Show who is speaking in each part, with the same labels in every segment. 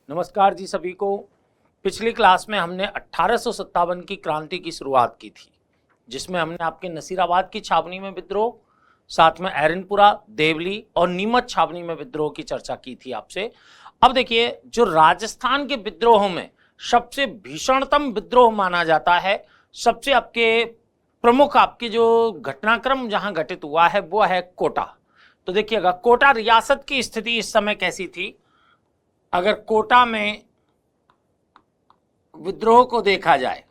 Speaker 1: नमस्कार जी सभी को। पिछली क्लास में हमने 1857 की क्रांति की शुरुआत की थी, जिसमें हमने आपके नसीराबाद की छावनी में विद्रोह, साथ में एरनपुरा, देवली और नीमच छावनी में विद्रोह की चर्चा की थी आपसे। अब देखिए, जो राजस्थान के विद्रोहों में सबसे भीषणतम विद्रोह माना जाता है, सबसे आपके प्रमुख आपके जो घटनाक्रम जहां घटित हुआ है वो है कोटा। तो देखिएगा, कोटा रियासत की स्थिति इस समय कैसी थी। अगर कोटा में विद्रोह को देखा जाए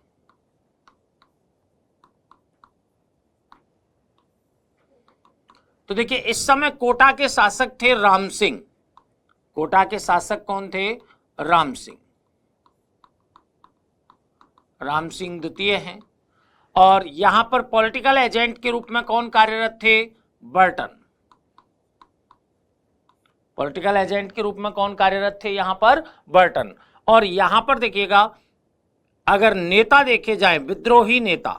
Speaker 1: तो देखिए, इस समय कोटा के शासक थे राम सिंह। कोटा के शासक कौन थे? राम सिंह। राम सिंह द्वितीय हैं। और यहां पर पॉलिटिकल एजेंट के रूप में कौन कार्यरत थे? बर्टन। पॉलिटिकल एजेंट के रूप में कौन कार्यरत थे? यहां पर बर्टन। और यहां पर देखिएगा, अगर नेता देखे जाएं, विद्रोही नेता,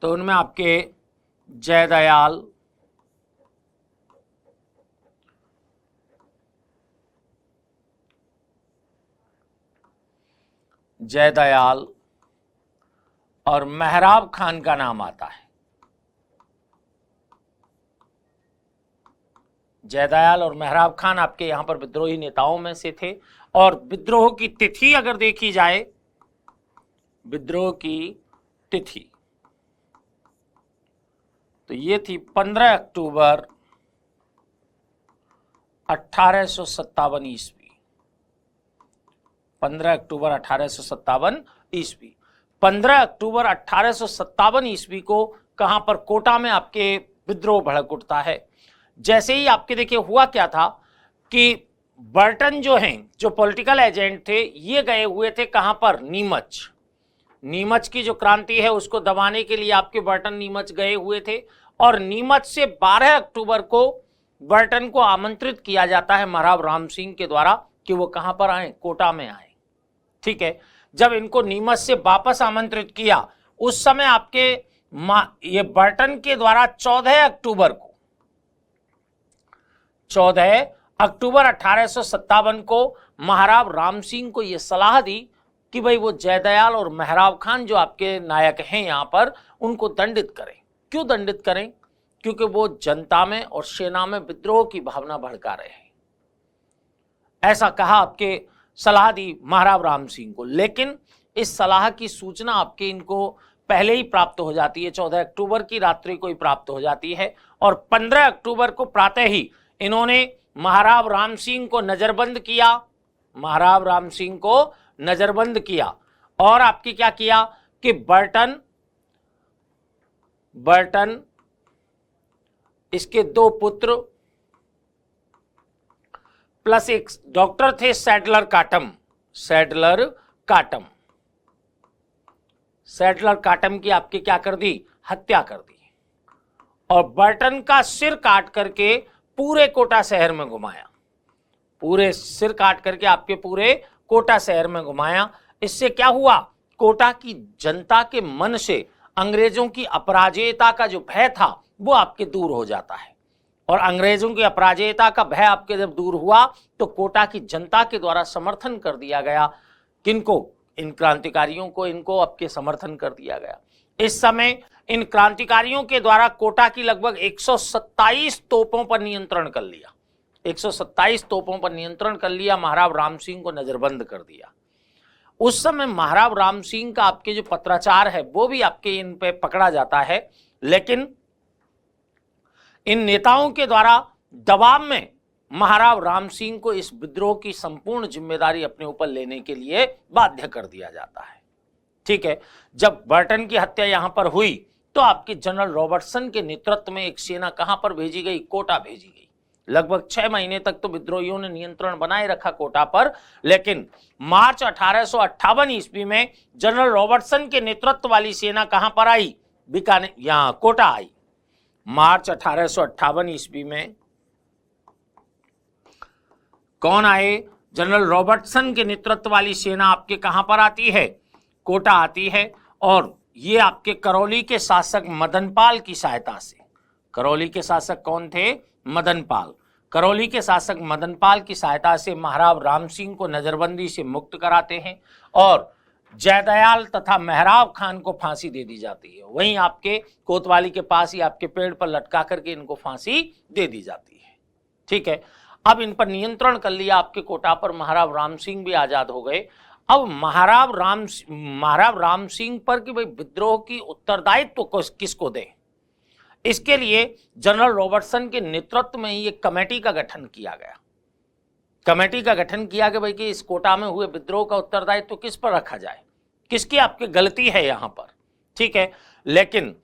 Speaker 1: तो उनमें आपके जयदयाल और मेहराब खान का नाम आता है। जयदयाल और मेहराब खान आपके यहां पर विद्रोही नेताओं में से थे। और विद्रोह की तिथि अगर देखी जाए, विद्रोह की तिथि तो ये थी 15 अक्टूबर 1857 ईस्वी। 15 अक्टूबर 1857 ईस्वी। 15 अक्टूबर 1857 ईस्वी को कहां पर? कोटा में आपके विद्रोह भड़क उठता है। जैसे ही आपके देखिए हुआ क्या था कि बर्टन जो हैं, जो पॉलिटिकल एजेंट थे, ये गए हुए थे कहां पर? नीमच। नीमच की जो क्रांति है उसको दबाने के लिए आपके बर्टन नीमच गए हुए थे। और नीमच से 12 अक्टूबर को बर्टन को आमंत्रित किया जाता है महाराज राम सिंह के द्वारा कि वो कहां पर आए? कोटा में आए। ठीक है। जब इनको नीमच से वापस आमंत्रित किया, उस समय आपके ये बर्टन के द्वारा 14 अक्टूबर 1857 को महाराज राम सिंह को यह सलाह दी कि भाई वो जयदयाल और मेहराब खान जो आपके नायक हैं यहां पर, उनको दंडित करें। क्यों दंडित करें? क्योंकि वो जनता में और सेना में विद्रोह की भावना भड़का रहे हैं। ऐसा कहा, आपके सलाह दी महाराज राम सिंह को। लेकिन इस सलाह की सूचना आपके इनको पहले ही प्राप्त हो जाती है, 14 अक्टूबर की रात्रि को ही प्राप्त हो जाती है। और 15 अक्टूबर को प्रातः ही इन्होंने महाराज राम सिंह को नजरबंद किया। महाराज राम सिंह को नजरबंद किया। और आपकी क्या किया कि बर्टन, इसके 2 पुत्र प्लस एक डॉक्टर थे सैडलर काटम की आपकी क्या कर दी? हत्या कर दी। और बर्टन का सिर काट करके पूरे कोटा शहर में घुमाया। पूरे सिर काट करके आपके पूरे कोटा शहर में घुमाया। इससे क्या हुआ? कोटा की जनता के मन से अंग्रेजों की अपराजेयता का जो भय था वो आपके दूर हो जाता है। और अंग्रेजों की अपराजेयता का भय आपके जब दूर हुआ तो कोटा की जनता के द्वारा समर्थन कर दिया गया। किनको? इन क्रांतिकारियों को, इनको आपके समर्थन कर दिया गया। इस समय इन क्रांतिकारियों के द्वारा कोटा की लगभग 127 तोपों पर नियंत्रण कर लिया। 127 तोपों पर नियंत्रण कर लिया। महाराज राम सिंह को नजरबंद कर दिया। उस समय महाराज राम सिंह का आपके जो पत्राचार है वो भी आपके इन पे पकड़ा जाता है। लेकिन इन नेताओं के द्वारा दबाव में महाराज राम सिंह को इस विद्रोह की संपूर्ण जिम्मेदारी अपने ऊपर लेने के लिए बाध्य कर दिया जाता है। ठीक है। जब बर्टन की हत्या यहां पर हुई तो आपके जनरल रॉबर्टसन के नेतृत्व में एक सेना कहां पर भेजी गई? कोटा भेजी गई। लगभग 6 महीने तक तो विद्रोहियों ने नियंत्रण बनाए रखा कोटा पर। लेकिन मार्च 1858 ईस्वी में जनरल रॉबर्टसन के नेतृत्व वाली सेना कहां पर आई? बीकानेर, यहां कोटा आई। मार्च 1858 ईस्वी में कौन आए? जनरल रॉबर्टसन के नेतृत्व वाली सेना आपके कहां पर आती है? कोटा आती है। और ये आपके करौली के शासक मदनपाल की सहायता से करौली के शासक कौन थे? मदनपाल। करौली के शासक मदनपाल की सहायता से महाराव राम सिंह को नजरबंदी से मुक्त कराते हैं और जयदयाल तथा मेहराब खान को फांसी दे दी जाती है। वहीं आपके कोतवाली के पास ही आपके पेड़ पर लटका करके इनको फांसी दे दी जाती है। ठीक है, अब इन पर नियंत्रण कर लिया आपके कोटा पर, महाराव राम सिंह भी आजाद हो गए। अब महाराव राम सिंह पर कि भाई विद्रोह की उत्तरदायित्व किसको दे, इसके लिए जनरल रॉबर्टसन के नेतृत्व में ही एक कमेटी का गठन किया गया। कमेटी का गठन किया कि भाई कि इस कोटा में हुए विद्रोह का उत्तरदायित्व किस पर रखा जाए, किसकी आपकी गलती है यहां पर। ठीक है, लेकिन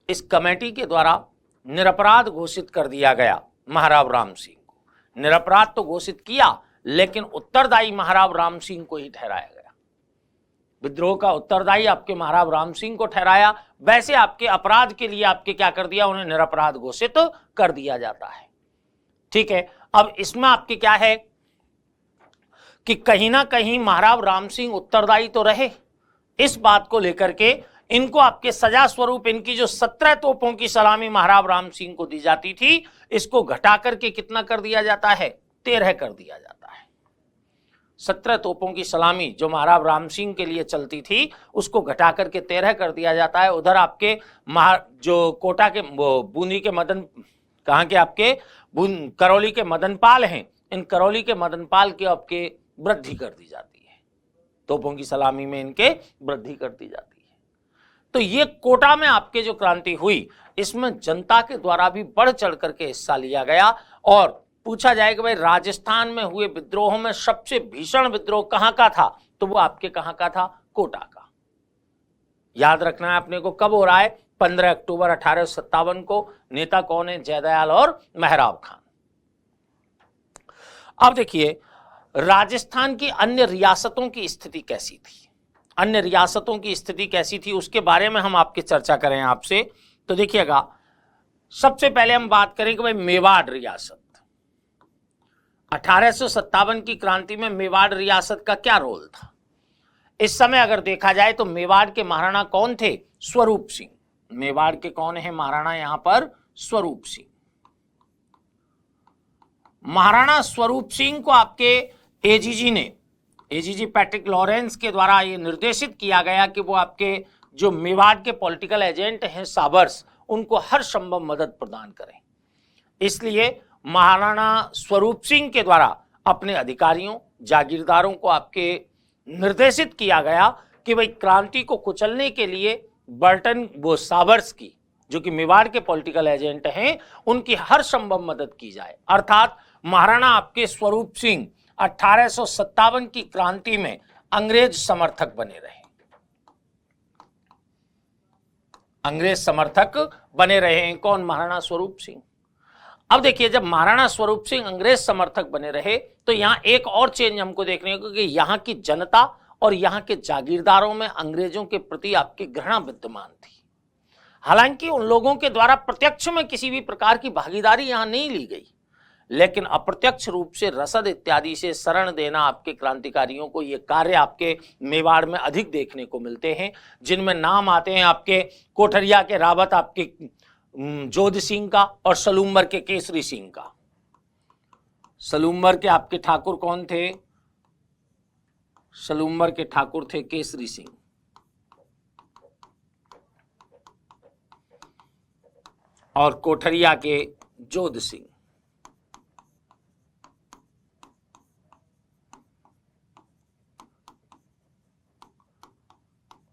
Speaker 1: इस कमेटी के द्वारा निरपराध घोषित कर दिया गया महाराव राम सिंह को। निरपराध तो घोषित किया, लेकिन उत्तरदायी महाराव राम सिंह को ही ठहराया गया। विद्रोह का उत्तरदायी आपके महाराव राम सिंह को ठहराया। वैसे आपके अपराध के लिए आपके क्या कर दिया, उन्हें निरपराध घोषित कर दिया जाता है। ठीक है, अब इसमें आपके क्या है कि कहीं ना कहीं महाराव राम सिंह उत्तरदायी तो रहे। इस बात को लेकर के इनको आपके सजा स्वरूप इनकी जो 17 तोपों की सलामी महाराव राम सिंह को दी जाती थी, इसको घटा करके कितना कर दिया जाता है, 13 कर दिया जाता है। 17 तोपों की सलामी जो महाराव राम सिंह के लिए चलती थी, उसको घटा करके 13 कर दिया जाता है। उधर आपके जो कोटा के बूंदी के कहाँ के आपके करौली के मदनपाल हैं, इन करौली के मदनपाल की आपके वृद्धि कर दी जाती है। तोपों की सलामी में इनके वृद्धि कर दी जाती है। तो ये कोटा में आपके जो क्रांति हुई, इसमें जनता के द्वारा भी बढ़ चढ़ करके हिस्सा लिया गया। और पूछा जाए कि भाई राजस्थान में हुए विद्रोहों में सबसे भीषण विद्रोह कहां का था, तो वो आपके कहां का था, कोटा का। याद रखना है अपने को, कब हो रहा है, 15 अक्टूबर 1857 को। नेता कौन है, जयदयाल और मेहराब खान। अब देखिए राजस्थान की अन्य रियासतों की स्थिति कैसी थी, अन्य रियासतों की स्थिति कैसी थी, उसके बारे में हम आपकी चर्चा करें आपसे। तो देखिएगा, सबसे पहले हम बात करें कि भाई मेवाड़ रियासत। 1857 की क्रांति में मेवाड़ रियासत का क्या रोल था। इस समय अगर देखा जाए तो मेवाड़ के महाराणा कौन थे, स्वरूप सिंह। मेवाड़ के कौन है महाराणा, यहां पर स्वरूप सिंह। महाराणा स्वरूप सिंह को आपके एजीजी पैट्रिक लॉरेंस के द्वारा यह निर्देशित किया गया कि वो आपके जो मेवाड़ के पॉलिटिकल एजेंट हैं साबर्स, उनको हर संभव मदद प्रदान करें। इसलिए महाराणा स्वरूप सिंह के द्वारा अपने अधिकारियों जागीरदारों को आपके निर्देशित किया गया कि भाई क्रांति को कुचलने के लिए बर्टन वो साबर्स की, जो कि मेवाड़ के पॉलिटिकल एजेंट हैं, उनकी हर संभव मदद की जाए। अर्थात महाराणा आपके स्वरूप सिंह 1857 की क्रांति में अंग्रेज समर्थक बने रहे, अंग्रेज समर्थक बने रहे हैं। कौन, महाराणा स्वरूप सिंह। अब देखिए, जब महाराणा स्वरूप सिंह अंग्रेज समर्थक बने रहे तो यहां एक और चेंज हमको देखने को कि यहां की जनता और यहां के जागीरदारों में अंग्रेजों के प्रति आपकी घृणा विद्यमान थी। हालांकि उन लोगों के द्वारा प्रत्यक्ष में किसी भी प्रकार की भागीदारी यहां नहीं ली गई, लेकिन अप्रत्यक्ष रूप से रसद इत्यादि से शरण देना आपके क्रांतिकारियों को, ये कार्य आपके मेवाड़ में अधिक देखने को मिलते हैं, जिनमें नाम आते हैं आपके कोठरिया के रावत आपके जोध सिंह का और सलूम्बर के केसरी सिंह का। सलूम्बर के आपके ठाकुर कौन थे, सलूम्बर के ठाकुर थे केसरी सिंह, और कोठरिया के जोध सिंह।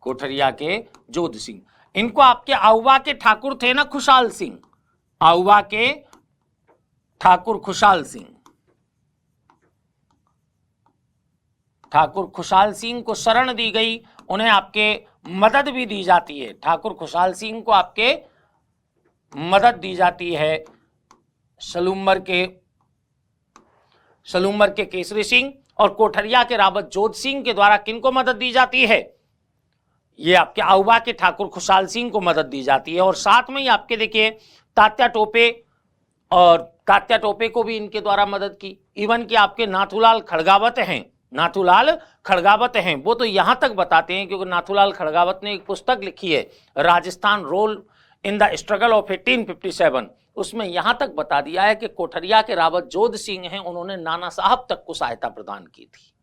Speaker 1: कोठरिया के जोध सिंह, इनको आपके आउवा के ठाकुर थे ना खुशहाल सिंह, आउवा के ठाकुर खुशहाल सिंह। ठाकुर खुशहाल सिंह को शरण दी गई, उन्हें आपके मदद भी दी जाती है। ठाकुर खुशहाल सिंह को आपके मदद दी जाती है सलूम्बर के केसरी सिंह और कोठरिया के रावत जोध सिंह के द्वारा किनको मदद दी जाती है, ये आपके आउवा के ठाकुर खुशहाल सिंह को मदद दी जाती है। और साथ में ही आपके देखिए तात्या टोपे, और तात्या टोपे को भी इनके द्वारा मदद की। इवन कि आपके नाथूलाल खड़गावत हैं, नाथूलाल खड़गावत हैं, वो तो यहां तक बताते हैं क्योंकि नाथूलाल खड़गावत ने एक पुस्तक लिखी है Rajasthan role in the struggle of 1857, उसमें यहां तक बता दिया है कि कोठरिया के रावत जोध सिंह हैं, उन्होंने नाना साहब तक को सहायता प्रदान की थी।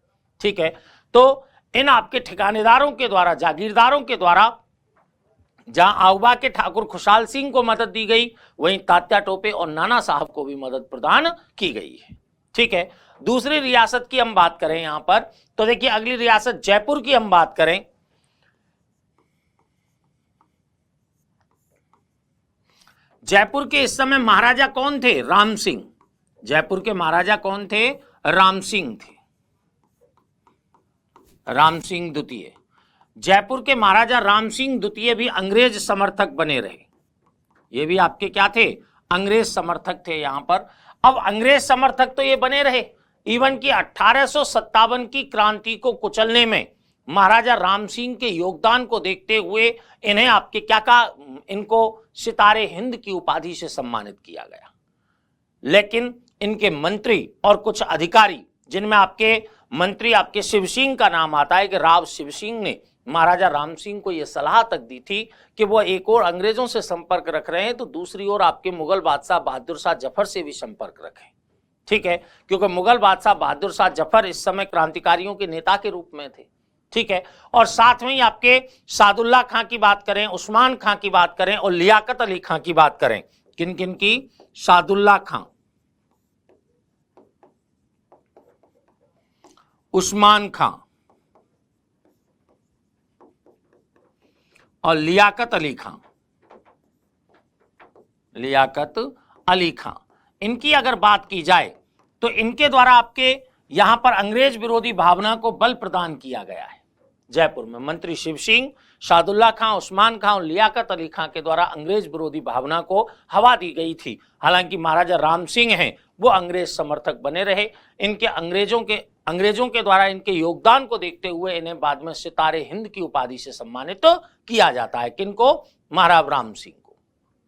Speaker 1: ठीक है, तो इन आपके ठिकानेदारों के द्वारा, जागीरदारों के द्वारा जहां आउबा के ठाकुर खुशहाल सिंह को मदद दी गई, वहीं तात्या टोपे और नाना साहब को भी मदद प्रदान की गई है। ठीक है, दूसरी रियासत की हम बात करें यहां पर, तो देखिए अगली रियासत जयपुर की हम बात करें। जयपुर के इस समय महाराजा कौन थे? राम सिंह। जयपुर के महाराजा कौन थे? राम सिंह थे, राम सिंह द्वितीय। जयपुर के महाराजा राम सिंह द्वितीय भी अंग्रेज समर्थक बने रहे। ये भी आपके क्या थे? अंग्रेज समर्थक थे यहां पर। अब अंग्रेज समर्थक तो ये बने रहे, इवन की 1857 की क्रांति को कुचलने में महाराजा राम सिंह के योगदान को देखते हुए इन्हें आपके क्या कहा? इनको सितारे हिंद की उपाधि से सम्मानित किया गया। लेकिन इनके मंत्री और कुछ अधिकारी, जिनमें आपके मंत्री आपके शिव सिंह का नाम आता है कि राव शिव सिंह ने महाराजा राम सिंह को यह सलाह तक दी थी कि वो एक और अंग्रेजों से संपर्क रख रहे हैं तो दूसरी ओर आपके मुगल बादशाह बहादुर शाह जफर से भी संपर्क रखें। ठीक है, क्योंकि मुगल बादशाह बहादुर शाह जफर इस समय क्रांतिकारियों के नेता के रूप में थे। ठीक है, और साथ में ही आपके सादुल्ला खां की बात करें, उस्मान खां की बात करें और लियाकत अली खां की बात करें। किन किन की? सादुल्ला खां, उस्मान खां और लियाकत अली खां। लियाकत अली खां, इनकी अगर बात की जाए तो इनके द्वारा आपके यहां पर अंग्रेज विरोधी भावना को बल प्रदान किया गया है। जयपुर में मंत्री शिव सिंह, सादुल्ला खां, उस्मान खां और लियाकत अली खां के द्वारा अंग्रेज विरोधी भावना को हवा दी गई थी। हालांकि महाराजा राम सिंह हैं वो अंग्रेज समर्थक बने रहे। इनके अंग्रेजों के द्वारा इनके योगदान को देखते हुए इन्हें बाद में सितारे हिंद की उपाधि से सम्मानित तो किया जाता है। किनको? महाराजा राम सिंह को।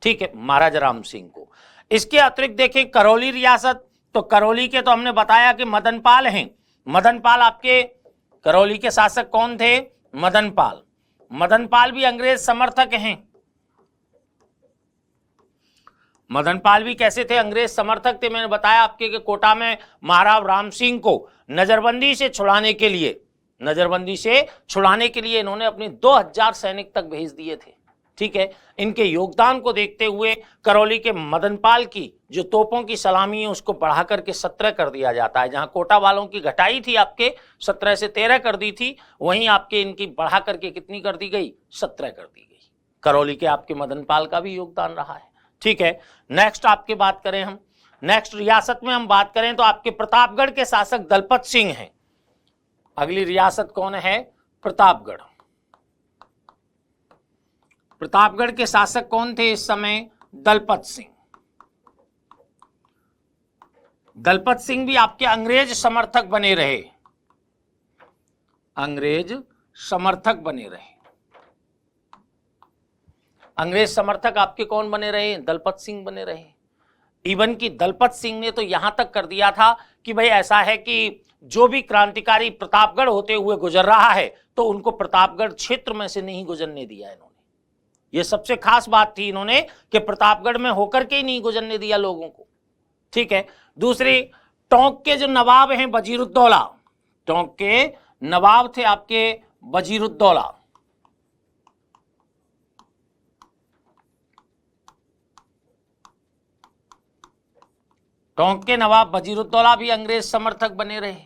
Speaker 1: ठीक है, महाराजा राम सिंह को। इसके अतिरिक्त देखें करौली रियासत, तो करौली के तो हमने बताया कि मदनपाल हैं। मदनपाल आपके करौली के शासक कौन थे? मदनपाल। मदनपाल भी अंग्रेज समर्थक हैं। मदनपाल भी कैसे थे? अंग्रेज समर्थक थे। मैंने बताया आपके कि कोटा में महाराज राम सिंह को नजरबंदी से छुड़ाने के लिए इन्होंने अपने 2000 सैनिक तक भेज दिए थे। ठीक है, इनके योगदान को देखते हुए करौली के मदनपाल की जो तोपों की सलामी है उसको बढ़ा करके 17 कर दिया जाता है। जहां कोटा वालों की घटाई थी आपके 17 से 13 कर दी थी, वहीं आपके इनकी बढ़ा करके कितनी कर दी गई? 17 कर दी गई। करौली के आपके मदनपाल का भी योगदान रहा है। ठीक है, नेक्स्ट आपकी बात करें हम, नेक्स्ट रियासत में हम बात करें तो आपके प्रतापगढ़ के शासक दलपत सिंह हैं। अगली रियासत कौन है? प्रतापगढ़। प्रतापगढ़ के शासक कौन थे इस समय? दलपत सिंह। दलपत सिंह भी आपके अंग्रेज समर्थक बने रहे। अंग्रेज समर्थक बने रहे। अंग्रेज समर्थक आपके कौन बने रहे? दलपत सिंह बने रहे। इवन की दलपत सिंह ने तो यहां तक कर दिया था कि भाई ऐसा है कि जो भी क्रांतिकारी प्रतापगढ़ होते हुए गुजर रहा है तो उनको प्रतापगढ़ क्षेत्र में से नहीं गुजरने दिया इन्होंने। यह सबसे खास बात थी इन्होंने कि प्रतापगढ़ में होकर के ही नहीं गुजरने दिया लोगों को। ठीक है, दूसरी टोंक के जो नवाब हैं वजीरुद्दौला, टोंक के नवाब थे आपके वजीरुद्दौला। टोंक के नवाब वजीरुद्दौला भी अंग्रेज समर्थक बने रहे।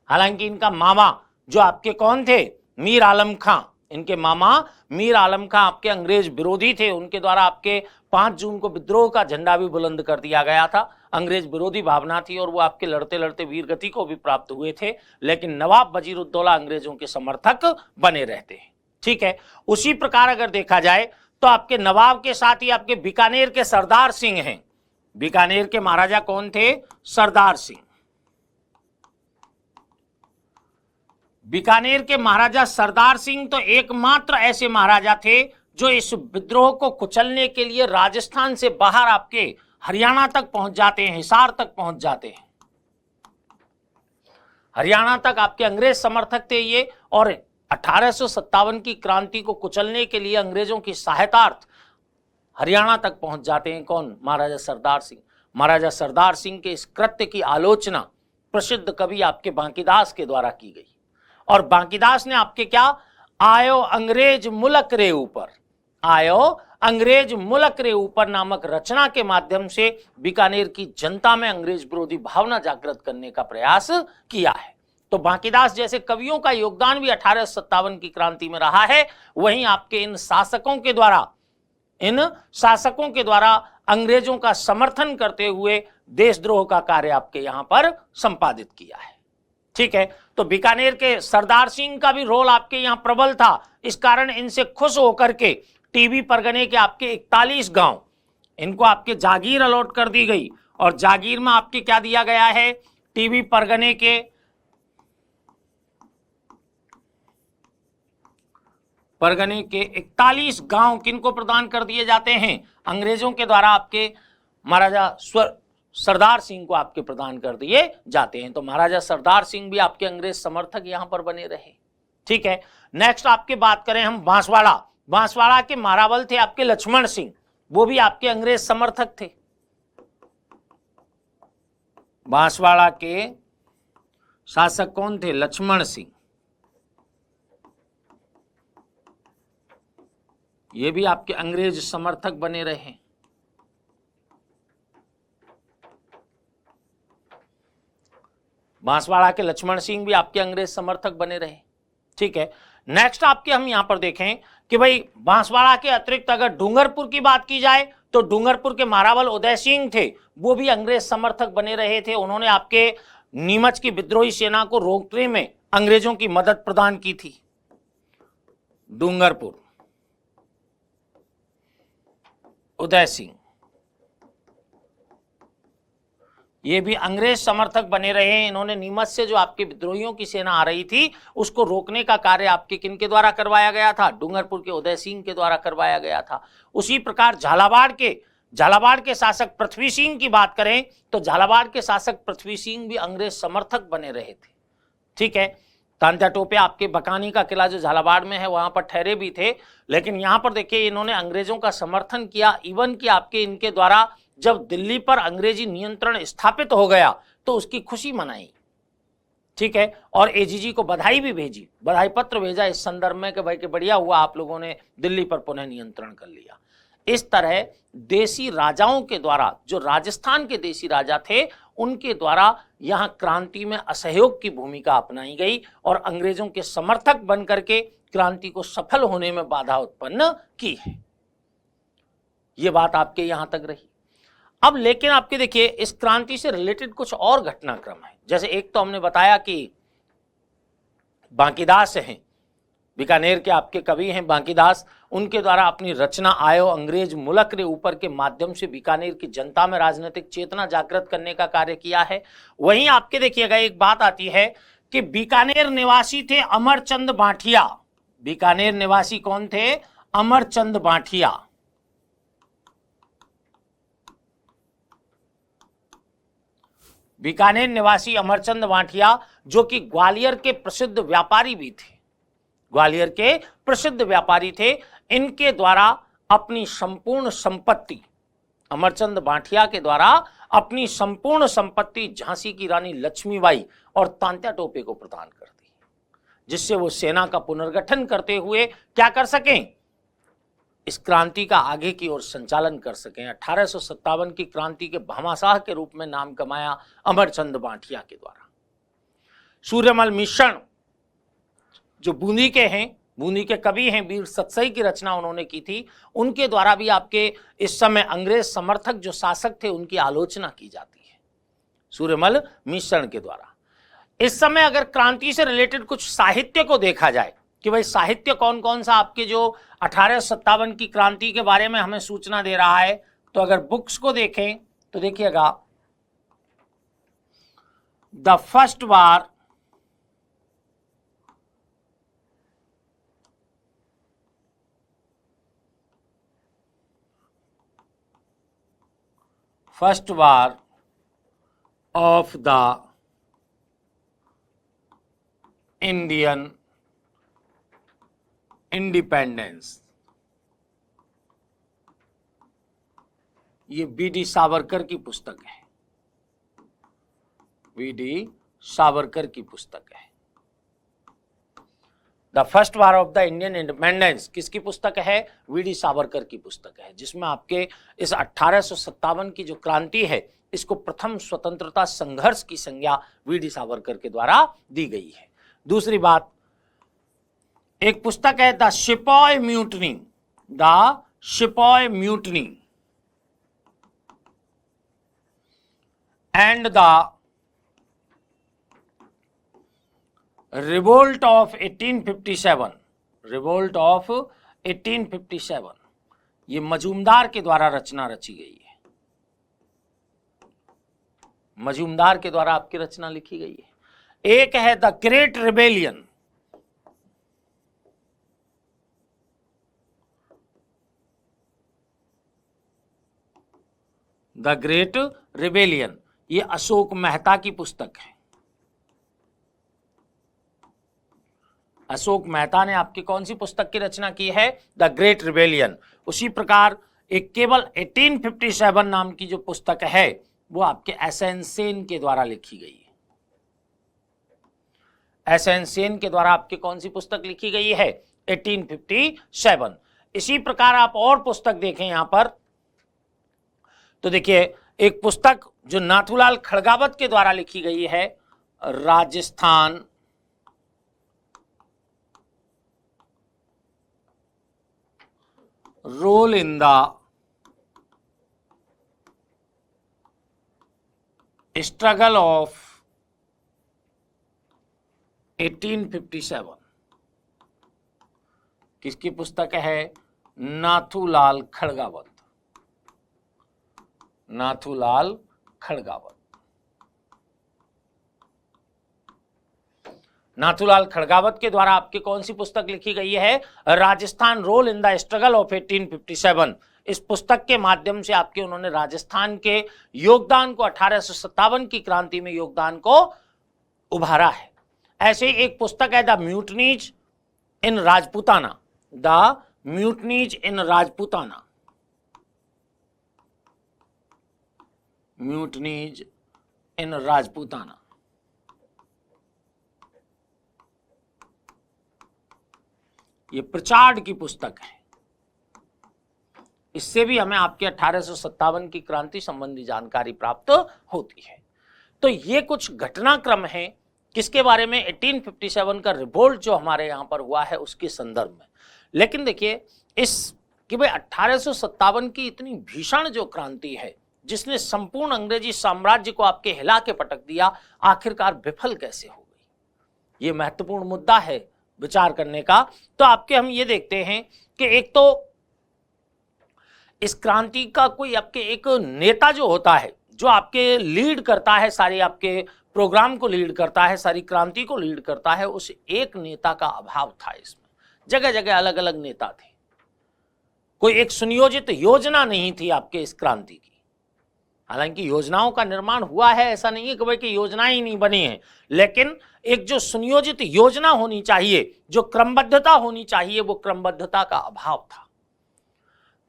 Speaker 1: हालांकि इनका मामा जो आपके कौन थे? मीर आलम खां। इनके मामा मीर आलम खां आपके अंग्रेज विरोधी थे। उनके द्वारा आपके 5 जून को विद्रोह का झंडा भी बुलंद कर दिया गया था। अंग्रेज विरोधी भावना थी और वो आपके लड़ते लड़ते वीरगति को भी प्राप्त हुए थे। लेकिन नवाब वजीरुद्दौला अंग्रेजों के समर्थक बने रहते हैं। ठीक है, उसी प्रकार अगर देखा जाए तो आपके नवाब के साथ ही आपके बीकानेर के सरदार सिंह हैं। बीकानेर के महाराजा कौन थे? सरदार सिंह। बीकानेर के महाराजा सरदार सिंह तो एकमात्र ऐसे महाराजा थे जो इस विद्रोह को कुचलने के लिए राजस्थान से बाहर आपके हरियाणा तक पहुंच जाते हैं, हिसार तक पहुंच जाते हैं। हरियाणा तक आपके अंग्रेज समर्थक थे ये, और 1857 की क्रांति को कुचलने के लिए अंग्रेजों की सहायतार्थ हरियाणा तक पहुंच जाते हैं। कौन? महाराजा सरदार सिंह। महाराजा सरदार सिंह के इस कृत्य की आलोचना प्रसिद्ध कवि आपके बांकीदास के द्वारा की गई, और बांकीदास ने आपके क्या, आयो अंग्रेज मुलक रे ऊपर, आयो अंग्रेज मुलक रे ऊपर नामक रचना के माध्यम से बीकानेर की जनता में अंग्रेज विरोधी भावना जागृत करने का प्रयास किया है। तो बांकीदास जैसे कवियों का योगदान भी 1857 की क्रांति में रहा है। वहीं आपके इन शासकों के द्वारा अंग्रेजों का समर्थन करते हुए देशद्रोह का कार्य आपके यहां पर संपादित किया है। ठीक है, तो बीकानेर के सरदार सिंह का भी रोल आपके यहां प्रबल था। इस कारण इनसे खुश होकर के टीबी परगने के आपके 41 गांव, इनको आपके जागीर अलॉट कर दी गई, और जागीर में आपके क्या दिया गया है, टीबी परगने के 41 गांव किनको प्रदान कर दिए जाते हैं, अंग्रेजों के द्वारा आपके महाराजा सरदार सिंह को आपके प्रदान कर दिए जाते हैं। तो महाराजा सरदार सिंह भी आपके अंग्रेज समर्थक यहां पर बने रहे। ठीक है, नेक्स्ट आपके बात करें हम बांसवाड़ा। बांसवाड़ा के मारावल थे आपके लक्ष्मण सिंह, वो भी आपके अंग्रेज समर्थक थे। बांसवाड़ा के शासक कौन थे? लक्ष्मण सिंह। ये भी आपके अंग्रेज समर्थक बने रहे। बांसवाड़ा के लक्ष्मण सिंह भी आपके अंग्रेज समर्थक बने रहे। ठीक है, नेक्स्ट आपके हम यहां पर देखें कि भाई बांसवाड़ा के अतिरिक्त अगर डूंगरपुर की बात की जाए तो डूंगरपुर के मारावल उदय सिंह थे, वो भी अंग्रेज समर्थक बने रहे थे। उन्होंने आपके नीमच की विद्रोही सेना को रोकने में अंग्रेजों की मदद प्रदान की थी। डूंगरपुर उदय सिंह, ये भी अंग्रेज समर्थक बने रहे। इन्होंने नीमच से जो आपके विद्रोहियों की सेना आ रही थी उसको रोकने का कार्य आपके किनके द्वारा करवाया गया था? डूंगरपुर के उदय सिंह के द्वारा करवाया गया था। उसी प्रकार झालावाड़ के शासक पृथ्वी सिंह की बात करें तो झालावाड़ के शासक पृथ्वी सिंह भी अंग्रेज समर्थक बने रहे थे। ठीक है, तांत्या टोपे आपके बकानी का किला जो झालावाड़ में है वहां पर ठहरे भी थे, लेकिन यहां पर देखिए इन्होंने अंग्रेजों का समर्थन किया। इवन कि आपके इनके द्वारा जब दिल्ली पर अंग्रेजी नियंत्रण स्थापित हो गया तो उसकी खुशी मनाई। ठीक है, और एजीजी को बधाई भी भेजी, बधाई पत्र भेजा इस संदर्भ में कि भाई कि बढ़िया हुआ आप लोगों ने दिल्ली पर पुनः नियंत्रण कर लिया। इस तरह देसी राजाओं के द्वारा, जो राजस्थान के देसी राजा थे, उनके द्वारा यहां क्रांति में असहयोग की भूमिका अपनाई गई और अंग्रेजों के समर्थक बनकर के क्रांति को सफल होने में बाधा उत्पन्न की है। यह बात आपके यहां तक रही। अब लेकिन आपके देखिए इस क्रांति से रिलेटेड कुछ और घटनाक्रम है। जैसे एक तो हमने बताया कि बांकीदास हैं, बीकानेर के आपके कवि हैं बांकीदास, उनके द्वारा अपनी रचना आयो अंग्रेज मुलक रे ऊपर के माध्यम से बीकानेर की जनता में राजनीतिक चेतना जागृत करने का कार्य किया है। वहीं आपके देखिएगा एक बात आती है कि बीकानेर निवासी थे अमरचंद बांठिया। बीकानेर निवासी कौन थे? अमरचंद बांठिया। बीकानेर निवासी अमरचंद बांठिया जो कि ग्वालियर के प्रसिद्ध व्यापारी भी थे, ग्वालियर के प्रसिद्ध व्यापारी थे। इनके द्वारा अपनी संपूर्ण संपत्ति, अमरचंद बांठिया के द्वारा अपनी संपूर्ण संपत्ति झांसी की रानी लक्ष्मीबाई और तांत्या टोपे को प्रदान कर दी, जिससे वो सेना का पुनर्गठन करते हुए क्या कर सकें? इस क्रांति का आगे की ओर संचालन कर सकें। 1857 की क्रांति के भामाशाह के रूप में नाम कमाया अमरचंद बांठिया के द्वारा। सूर्यमल मिश्रण जो बूंदी के हैं, बूंदी के कवि हैं, वीर सतसई की रचना उन्होंने की थी, उनके द्वारा भी आपके इस समय अंग्रेज समर्थक जो शासक थे उनकी आलोचना की जाती है, सूर्यमल मिश्रण के द्वारा। इस समय अगर क्रांति से रिलेटेड कुछ साहित्य को देखा जाए कि भाई साहित्य कौन कौन सा आपके जो 1857 की क्रांति के बारे में हमें सूचना दे रहा है, तो अगर बुक्स को देखें तो देखिएगा the first war of the Indian independence ये वीडी सावरकर की पुस्तक है, वीडी सावरकर की पुस्तक है। The first war of the Indian independence किसकी पुस्तक है? वीडी सावरकर की पुस्तक है, जिसमें आपके इस 1857 की जो क्रांति है इसको प्रथम स्वतंत्रता संघर्ष की संज्ञा वीडी सावरकर के द्वारा दी गई है। दूसरी बात, एक पुस्तक है the sepoy mutiny, the sepoy mutiny and the revolt of 1857, revolt of 1857, ये मजूमदार के द्वारा रचना रची गई है, मजूमदार के द्वारा आपकी रचना लिखी गई है। एक है the great rebellion, the great rebellion, ये अशोक मेहता की पुस्तक है। अशोक मेहता ने आपकी कौन सी पुस्तक की रचना की है? The great rebellion. उसी प्रकार एक केवल 1857 नाम की जो पुस्तक है वो आपके एसएन सेन के द्वारा लिखी गई है। एसएन सेन के द्वारा आपकी कौन सी पुस्तक लिखी गई है? 1857। इसी प्रकार आप और पुस्तक देखें यहां पर तो देखिए, एक पुस्तक जो नाथूलाल खड़गावत के द्वारा लिखी गई है, Rajasthan role in the struggle of 1857, किसकी पुस्तक है? नाथूलाल खड़गावत, नाथूलाल खड़गावत। नाथूलाल खड़गावत के द्वारा आपकी कौन सी पुस्तक लिखी गई है? Rajasthan role in the struggle of 1857। इस पुस्तक के माध्यम से आपके उन्होंने राजस्थान के योगदान को, 1857 की क्रांति में योगदान को उभारा है। ऐसे ही एक पुस्तक है the mutinies in Rajputana, the mutinies in Rajputana, mutinies इन राजपूताना। ये प्रचार्ड की पुस्तक है। इससे भी हमें आपके 1857 की क्रांति संबंधी जानकारी प्राप्त होती है। तो ये कुछ घटनाक्रम है किसके बारे में? 1857 का रिवोल्ट जो हमारे यहां पर हुआ है उसके संदर्भ में। लेकिन देखिए इस कि भाई 1857 की इतनी भीषण जो क्रांति है जिसने संपूर्ण अंग्रेजी साम्राज्य को आपके हिला के पटक दिया, आखिरकार विफल कैसे हो गई? ये महत्वपूर्ण मुद्दा है विचार करने का। तो आपके हम ये देखते हैं कि एक तो इस क्रांति का कोई आपके एक नेता जो होता है, जो आपके लीड करता है, सारी आपके प्रोग्राम को लीड करता है, सारी क्रांति को लीड करता है, उस एक नेता का अभाव था। इसमें जगह जगह अलग अलग नेता थे, कोई एक सुनियोजित योजना नहीं थी आपके इस क्रांति की। हालांकि योजनाओं का निर्माण हुआ है, ऐसा नहीं है कि भाई कि योजनाएं ही नहीं बनी है, लेकिन एक जो सुनियोजित योजना होनी चाहिए, जो क्रमबद्धता होनी चाहिए, वो क्रमबद्धता का अभाव था।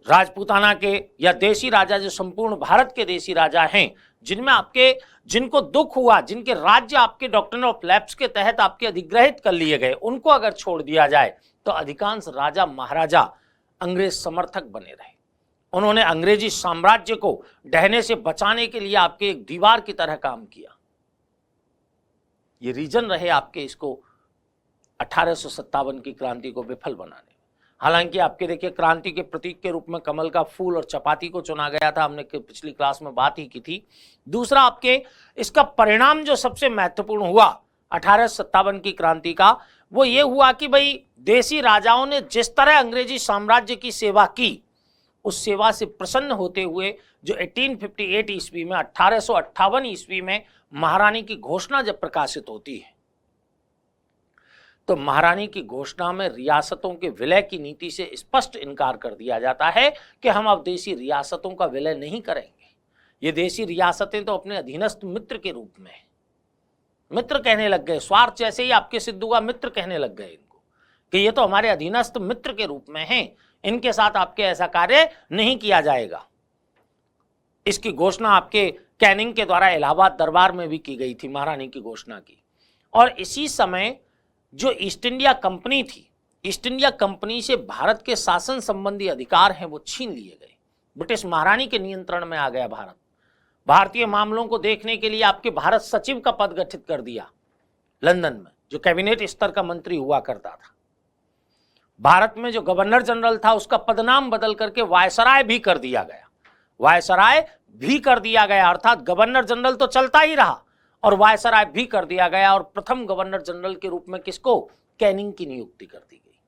Speaker 1: राजपूताना के या देशी राजा, जो संपूर्ण भारत के देशी राजा हैं, जिनमें आपके जिनको दुख हुआ, जिनके राज्य आपके डॉक्ट्रिन ऑफ लैप्स के तहत आपके अधिग्रहित कर लिए गए, उनको अगर छोड़ दिया जाए तो अधिकांश राजा महाराजा अंग्रेज समर्थक बने रहे। उन्होंने अंग्रेजी साम्राज्य को ढहने से बचाने के लिए आपके एक दीवार की तरह काम किया। ये रीजन रहे आपके इसको 1857 की क्रांति को विफल बनाने। हालांकि आपके देखिए क्रांति के प्रतीक के रूप में कमल का फूल और चपाती को चुना गया था, हमने पिछली क्लास में बात ही की थी। दूसरा आपके इसका परिणाम जो सबसे महत्वपूर्ण हुआ 1857 की क्रांति का, वो ये हुआ कि भाई देशी राजाओं ने जिस तरह अंग्रेजी साम्राज्य की सेवा की, उस सेवा से प्रसन्न होते हुए जो 1858 ईस्वी में, 1858 ईस्वी में महारानी की घोषणा जब प्रकाशित होती है, तो महारानी की घोषणा में रियासतों के विलय की नीति से स्पष्ट इनकार कर दिया जाता है कि हम अब देशी रियासतों का विलय नहीं करेंगे। ये देशी रियासतें तो अपने अधीनस्थ मित्र के रूप में, मित्र कहने लग गए, स्वार्थ जैसे ही आपके सिद्धू का मित्र कहने लग गए इनको कि ये तो हमारे अधीनस्थ मित्र के रूप में हैं, इनके साथ आपके ऐसा कार्य नहीं किया जाएगा। इसकी घोषणा आपके कैनिंग के द्वारा इलाहाबाद दरबार में भी की गई थी, महारानी की घोषणा की। और इसी समय जो ईस्ट इंडिया कंपनी थी, ईस्ट इंडिया कंपनी से भारत के शासन संबंधी अधिकार हैं वो छीन लिए गए, ब्रिटिश महारानी के नियंत्रण में आ गया भारत। भारतीय मामलों को देखने के लिए आपके भारत सचिव का पद गठित कर दिया लंदन में, जो कैबिनेट स्तर का मंत्री हुआ करता था। भारत में जो गवर्नर जनरल था उसका पदनाम बदल करके वायसराय भी कर दिया गया, वायसराय भी कर दिया गया, अर्थात गवर्नर जनरल तो चलता ही रहा और वायसराय भी कर दिया गया। और प्रथम गवर्नर जनरल के रूप में किसको? कैनिंग की नियुक्ति कर दी गई।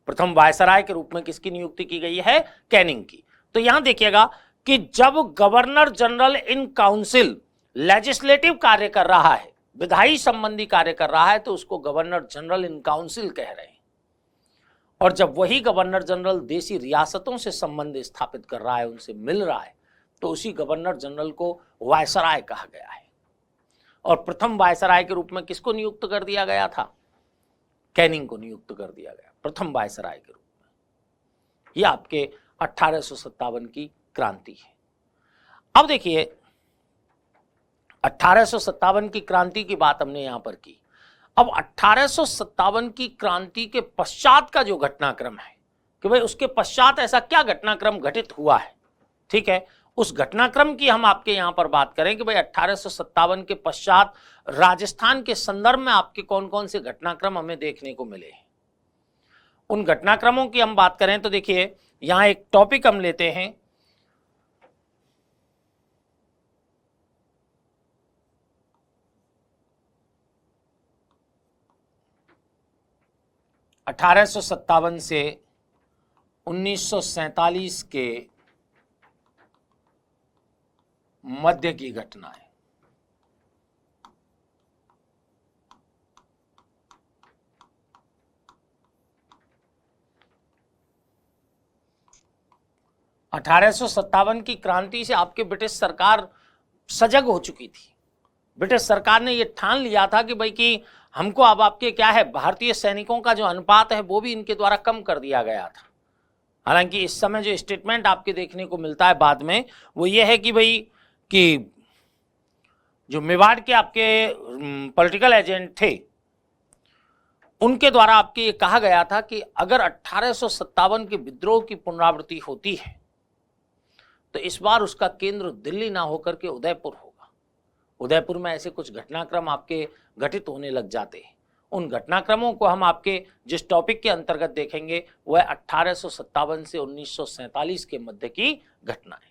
Speaker 1: प्रथम वायसराय के रूप में किसकी नियुक्ति की गई है? कैनिंग की। तो यहां देखिएगा कि जब governor general in council legislative कार्य कर रहा है, विधायी संबंधी कार्य कर रहा है, तो उसको गवर्नर जनरल इन काउंसिल कह रहे हैं। और जब वही गवर्नर जनरल देशी रियासतों से संबंध स्थापित कर रहा है, उनसे मिल रहा है, तो उसी गवर्नर जनरल को वायसराय कहा गया है। और प्रथम वायसराय के रूप में किसको नियुक्त कर दिया गया था? कैनिंग को नियुक्त कर दिया गया प्रथम वायसराय के रूप में। यह आपके 1857 की क्रांति है। अब देखिए 1857 की क्रांति की बात हमने यहां पर की। अब 1857 की क्रांति के पश्चात का जो घटनाक्रम है कि भाई उसके पश्चात ऐसा क्या घटनाक्रम घटित हुआ है, ठीक है, उस घटनाक्रम की हम आपके यहां पर बात करें कि भाई 1857 के पश्चात राजस्थान के संदर्भ में आपके कौन कौन से घटनाक्रम हमें देखने को मिले हैं। उन घटनाक्रमों की हम बात करें तो देखिए यहां एक टॉपिक हम लेते हैं, अठारह से 1947 के मध्य की घटना है। अठारह की क्रांति से आपके ब्रिटिश सरकार सजग हो चुकी थी। ब्रिटिश सरकार ने यह ठान लिया था कि भाई कि हमको अब आपके क्या है, भारतीय सैनिकों का जो अनुपात है वो भी इनके द्वारा कम कर दिया गया था। हालांकि इस समय जो स्टेटमेंट आपके देखने को मिलता है बाद में वो ये है कि भाई कि जो मेवाड़ के आपके पॉलिटिकल एजेंट थे उनके द्वारा आपके ये कहा गया था कि अगर 1857 के विद्रोह की पुनरावृत्ति होती है तो इस बार उसका केंद्र दिल्ली ना होकर के उदयपुर होगा। उदयपुर में ऐसे कुछ घटनाक्रम आपके घटित होने लग जाते हैं। उन घटनाक्रमों को हम आपके जिस टॉपिक के अंतर्गत देखेंगे वह 1857 से 1947 के मध्य की घटना है।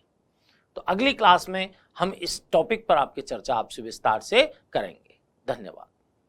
Speaker 1: तो अगली क्लास में हम इस टॉपिक पर आपकी चर्चा आपसे विस्तार से करेंगे। धन्यवाद।